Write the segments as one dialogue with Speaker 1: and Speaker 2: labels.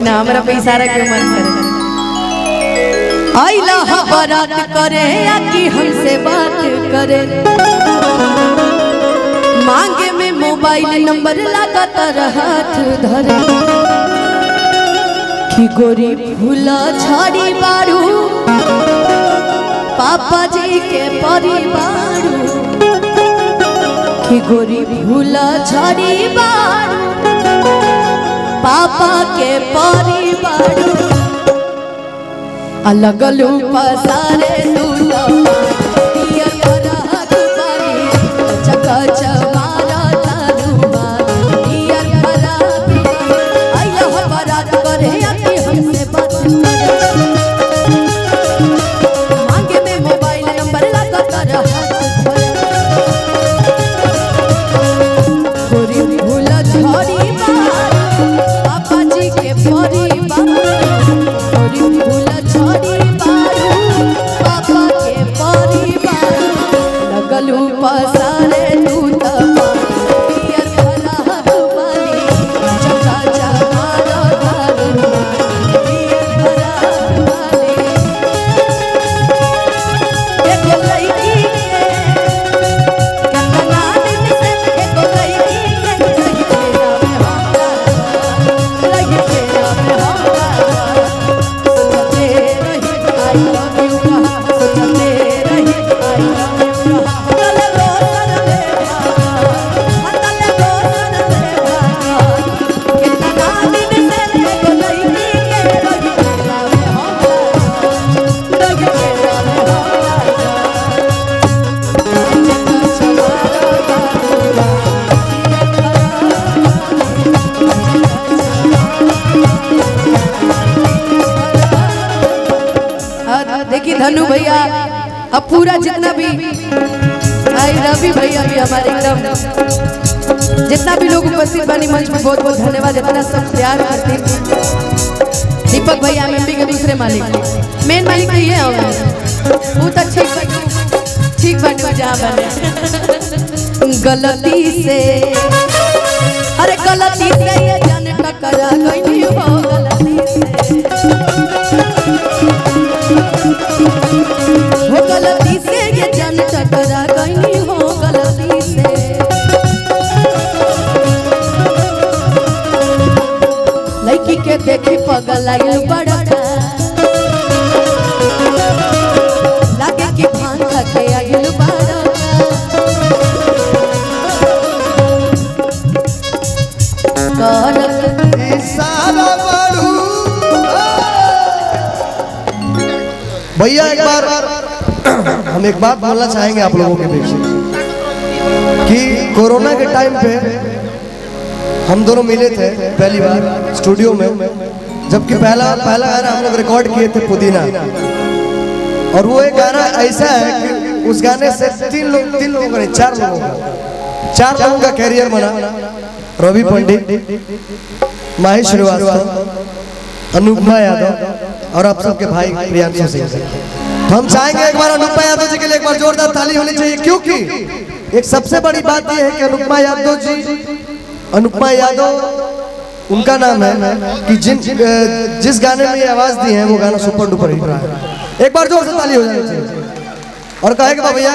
Speaker 1: ना हमारा पैसा क्यों मन करे आइला बारात करे या कि हमसे बात करे मांगे में मोबाइल नंबर लगातार हाथ धरे कि गोरी भूला छाड़ी बारू पापा जी के परिवार कि गोरी भूला छाड़ी बारू पापा के परिवार अलग लूपा सारे दूल्हा दिया बरात पानी चका चमारा तारुबा दिया बरात आइला बरात करे आके हमसे बात करे मांगे में मोबाइल नंबर लगातार हाथ गोरी भूला झड़ी पापा जी के परिवार गोरी भूला झड़ी पापा के परिवार लगलू पसारे दूत पियर भला वाली चका चमारा तारू पियर भला वाली देखो लड़की के कतना दिन से देखो लड़की के लगी तेरा में होगा सोचते रही आई लव यू कहा सोचते रही आई लव यू कहा तले बोल ले तले बोल ले कितना दिन से देखो लड़की के लगी तेरा में होगा लगी तेरा में होगा देखिए धनु भैया अब पूरा जितना भी आई रवि भैया भी हमारे एकदम जितना भी लोग उपस्थित बनी मंच में बहुत बहुत धन्यवाद। इतना सब प्यार करते दीपक भैया एमएमबी के दूसरे मालिक मेन मालिक ये है बहुत अच्छी ठीक बने जहाँ बने गलती से अरे गलती से ये जान टकरा गई हो गलती वो गलती से ये जान टकरा गई हो गलती से लड़की के देखी पगल आइल बड़का लागे कि भान खाके आइल बड़का
Speaker 2: भैया एक बार हम एक बात बोलना चाहेंगे आप लोगों के बीच कि कोरोना के टाइम पे हम दोनों मिले थे पहली बार स्टूडियो में, जबकि पहला गाना हम लोग रिकॉर्ड किए थे पुदीना। और वो एक गाना ऐसा है कि उस गाने से तीन लोगों का नहीं चार लोगों का कैरियर बना। रवि पंडित, माही श्रीवास्तव, अनुपमा यादव और आप सबके भाई प्रियांशु सिंह। तो हम चाहेंगे एक बार अनुपमा यादव जी के लिए एक बार जोरदार ताली होनी चाहिए, क्योंकि एक सबसे बड़ी बात यह है कि अनुपमा यादव उनका नाम है कि जिस गाने में ये आवाज दी है वो गाना सुपर डुपर हिट रहा है। एक बार जोर से ताली हो जानी चाहिए। और कहेगा भैया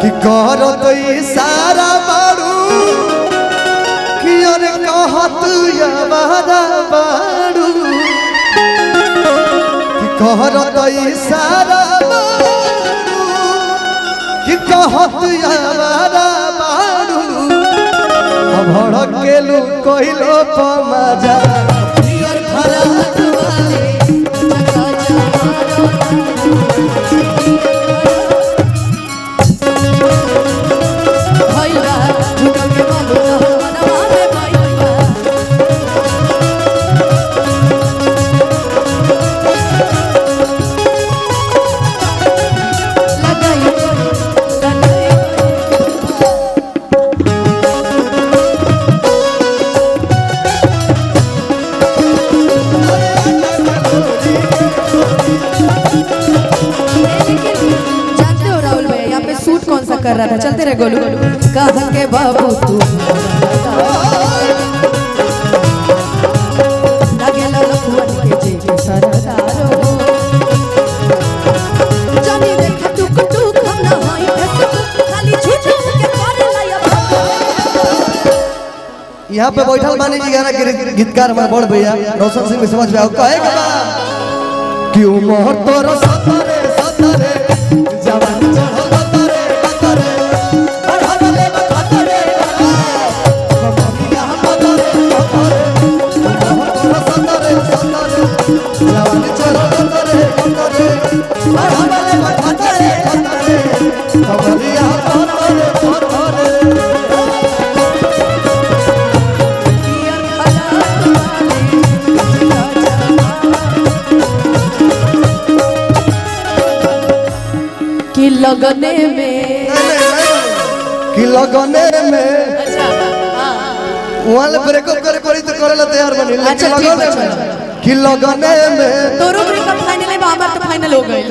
Speaker 2: कि करो तो इशारा बारू कि अरे कहत यावारा बारू कि करो तो इशारा बारू कि कहत यावारा बारू अब भड़क गेलू कहिलो पमाजा पियर फराक वाले चका कर रहा था। चलते रहे गोलू कहाँ के बाबू तू यहाँ पे बैठल मानी जी गाना के गीतकार हमारे बड़ भैया रोशन सिंह भी समझ में आओ कहे के बा कि उमर तोर सतरे सतरे जवान चढ़ो सतरे सतरे बढ़ावले बखतरे कमरिया सतरे सतरे उमर तोर सतरे सतरे जवान चढ़ो सतरे सतरे बढ़ावले बखतरे सतरे कमरिया सतरे सतरे
Speaker 1: कि लगने में अच्छा
Speaker 2: वाले ब्रेकअप करे पड़ी तो करे ला तैयार बनी
Speaker 1: अच्छा,
Speaker 2: लेकिन
Speaker 1: ठीक
Speaker 2: लगने
Speaker 1: है,
Speaker 2: में कि लगने में
Speaker 1: तोरो ब्रेकअप फाइनल है हमार तो फाइनल हो गए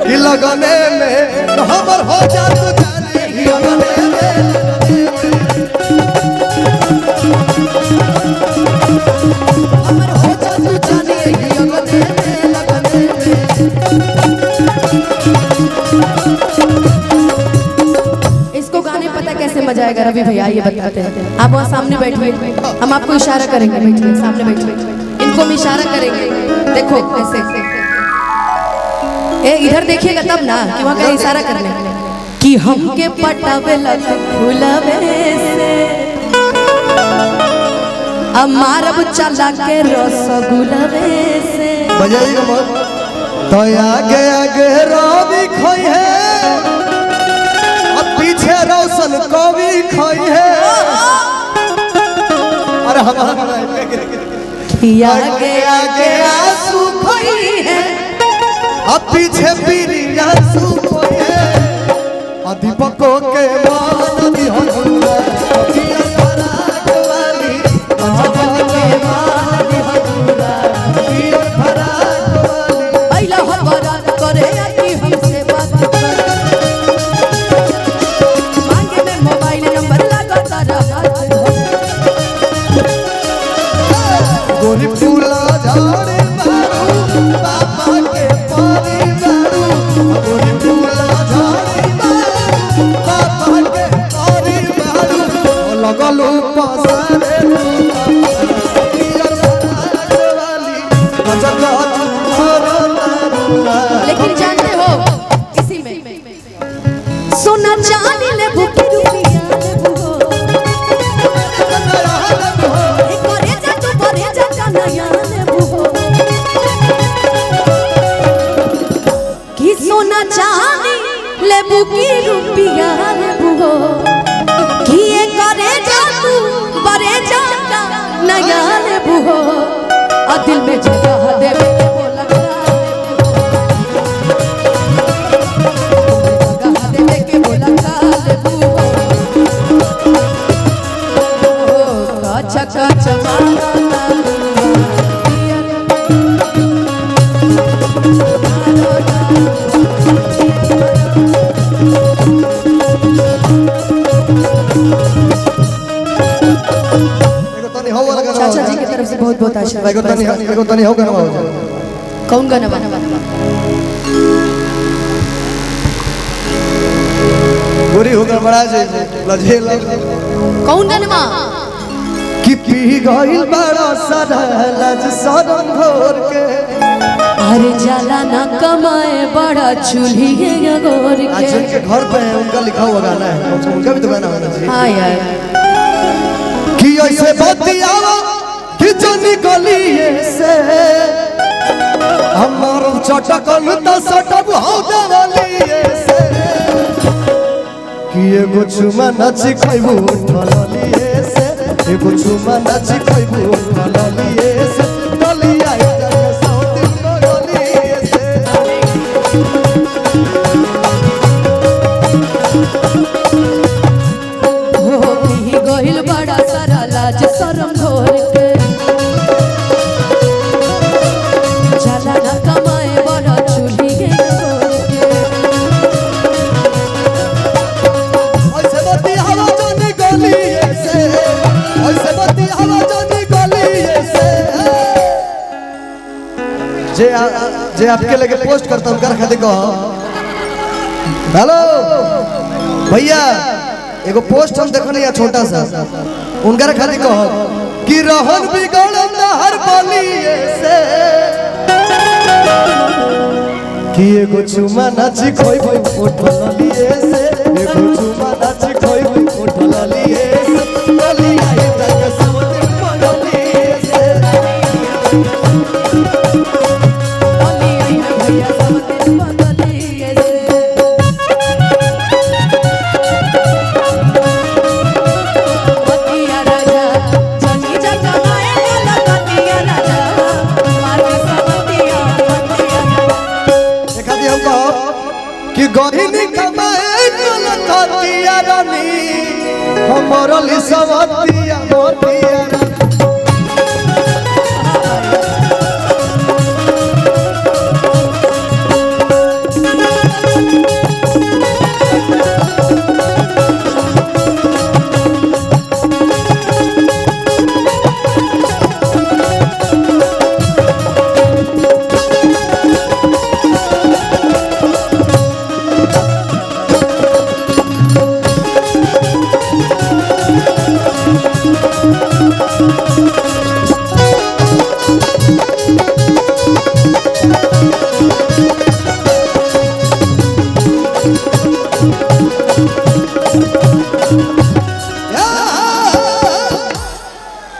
Speaker 2: कि लगने में हमर हो जा तू जाने कि लगने में हमर हो जा तू जाने कि लगने
Speaker 1: इसको गाने पता कैसे मजा आएगा रवि भैया ये बताते हैं आप वहाँ सामने बैठिए हम आपको इशारा करेंगे बैठिए सामने बैठिए इनको हम इशारा करेंगे देखो ऐसे ए इधर देखिएगा तब ना कि वहाँ का इशारा करने कि हमके पटावे लग फुलवे से अमारब चला के रसगुलवे से
Speaker 2: बजाइएगा मत तो आगे आगे रवि खोई है अब पीछे रोशन कवि खोई है अरे हमारा
Speaker 1: आगे आगे आंसू खोई है
Speaker 2: अब पीछे पीरी आंसू खोई है दीपकों के मान दी हनुआ पिया फराक वाली पंचमा के मान दी हनुआ पिया फराक वाली
Speaker 1: पहला हमारा करे कि हमसे बात कर मांगे में मोबाइल नंबर लगाता रहा
Speaker 2: गोरी फूला झाड़े मारू पापा के पानी मारू गोरी फूला झाड़े मारू पापा के पानी मारू लगलू पसारे पिया फराक वाली पंचमा
Speaker 1: लेकिन जानते हो इसी में सोना चांदी ले भूखी रुपया ले बुहो एक करे जा तू भरे जा कन्हैया ले बुहो कि सोना चांदी ले भूखी रुपया ले बुहो कि एक करे जा तू भरे जा कन्हैया ले बुहो आ दिल में जगह देवे चाचा जी की तरफ से बहुत बहुत आशीर्वाद
Speaker 2: एगो तनी हो गना हो जाए
Speaker 1: कौन गाना
Speaker 2: गोरी होकर बड़ा जाए लजे
Speaker 1: कौन गाना
Speaker 2: कि पी गइल बड़ा सारा लज शरम घोर के
Speaker 1: अरे जाला ना कमाए बड़ा चूल्ही है गोर
Speaker 2: आज
Speaker 1: के
Speaker 2: उनके घर पे है उनका लिखा हुआ गाना है उनका भी तो गाना होना चाहिए
Speaker 1: हाँ यार
Speaker 2: कि ऐसे बतियावा कि जो निकलिए से हमार चटकन त सटब हो देवलिए से कि एगो चुमा नाची खइबू ठललिए से एगो चुमा नाची खइबू ठललिए से टलिया जाके सौ दिन गलिए से
Speaker 1: हो पी गइल बड़ा सारा लाज शरम घोर के जाला ना कमाए बड़ा चूल्ही है गोर के
Speaker 2: ऐसे बतियावा जो निकलिए से ऐसे बतियावा जो निकलिए से जे आपके लगे पोस्ट करता हूं कर खाते कहो हेलो भैया एगो पोस्ट हम देखो नहीं छोटा सा उनका खाते कहो कि रहन बिगड़ल हर बलिए से कि एगो चुमा नाची खोइबो उठल लिए से एगो चुमा नाची खोइबो उठल लिए से बलिया तक समझ पड़लिए से
Speaker 1: भैया सब दिन बदलिए से बतिया राजा जनी जगा आए वाला बतिया राजा मारे सबतिया बतिया
Speaker 2: देखा दी हम कहो कि गहिनी कमाए कलकतिया रानी हमर लिसवतिया मोतिया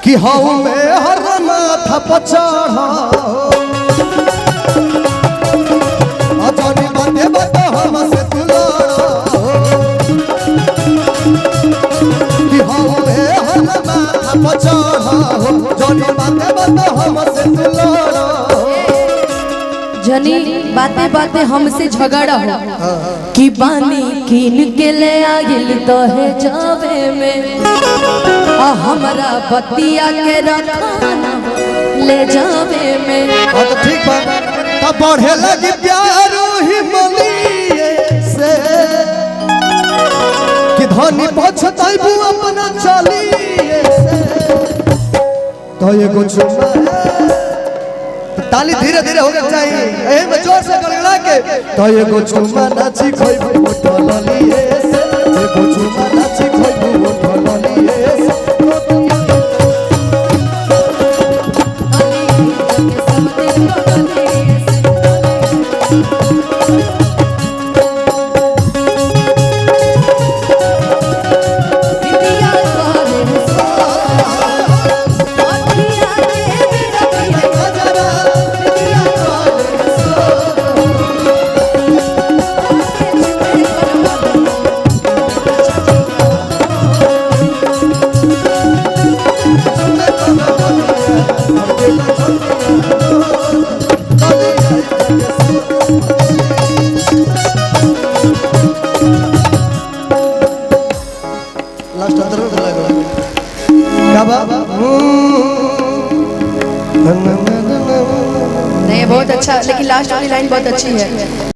Speaker 2: कि हऊ में हर माथा पचढ़ा अजनी बाते बात हमसे तू लड़ा कि हऊ में हर माथा पचढ़ा जनी बाते बात हमसे तू लड़ा
Speaker 1: जनी बातें बातें हमसे झगड़ा हो कि बानी कीन के ले आगिल तो है जावे में आ हमरा बतिया के रखाना ले जावे में।
Speaker 2: हाँ तो ठीक बा तब बढ़े लगी प्यार ही मलिए से कि धनी पछताइबू अपना चलिए से तो ये कुछ ताली धीरे धीरे होना चाहिए एही में जोर से गड़गड़ा के तो ये कुछ नाची खोइबू उठल लिए से ये कुछ नाची खोइबू उठल लिए से लास्ट अंदर लगा क्या बाबा
Speaker 1: नहीं बहुत अच्छा, लेकिन लास्ट वाली लाइन बहुत अच्छी है।